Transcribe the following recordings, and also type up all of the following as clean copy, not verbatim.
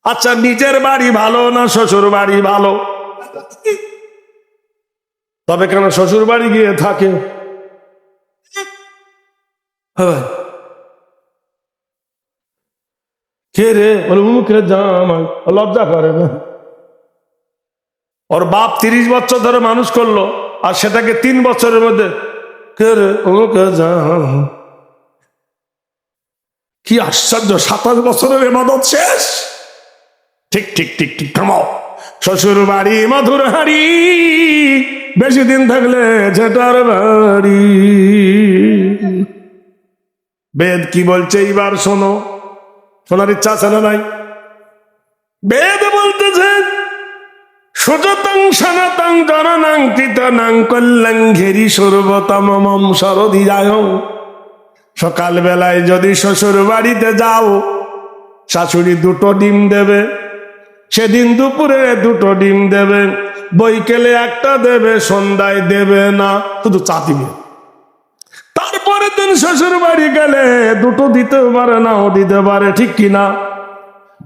আচ্ছা, নিজের বাড়ি ভালো না শ্বশুর বাড়ি ভালো? তবে কেন শ্বশুর বাড়ি গিয়ে থাকে? কে রে? বলে মুখে জামাই। লজ্জা করে না? ওর বাপ 30 বছর ধরে মানুষ করলো, আর সেটাকে 3 বছরের মধ্যে কে রে মুখে জামাই। কি আশ্চর্য! 27 বছরের ইবাদত শেষ। ঠিক ঠিক ঠিক ঠিক, থামাও। শ্বশুর বাড়ি মধুর হাড়ি, বেশি দিন থাকলে ঝেটার বাড়ি। বেদ কি বলছে এইবার শোনো। শোনার ইচ্ছা আছে না নাই? বেদ বলতেছে, সুজতং সনাতং জননাং কৃতনাং কল্যাং ঘেরি সর্বতমম সরধি যায়। সকাল বেলায় যদি শ্বশুর বাড়িতে যাও, শাশুড়ি 2টো ডিম দেবে, সেদিন দুপুরে 2টো ডিম দেবে, বৈকেলে 1টা দেবে, সন্ধ্যায় দেবে না, শুধু চা দিবে। তারপরে দিন শ্বশুর বাড়ি গেলে 2টো দিতে পারে, নাও দিতে পারে, ঠিক কিনা?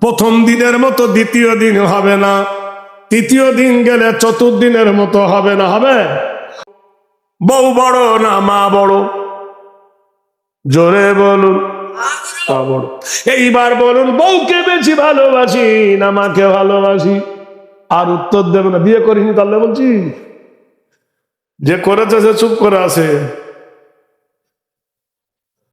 প্রথম দিনের মতো দ্বিতীয় দিন হবে না, তৃতীয় দিন গেলে 4র্থ দিনের মতো হবে না। হবে? বউ বড় না মা বড়? জোরে বলুন। মা বড়। এইবার বলুন, বউকে বেশি ভালোবাসি না মাকে ভালোবাসি? আর উত্তর দেবে না। বিয়ে করিনি তাহলে বলছি, যে করেছে সে চুপ করে আছে।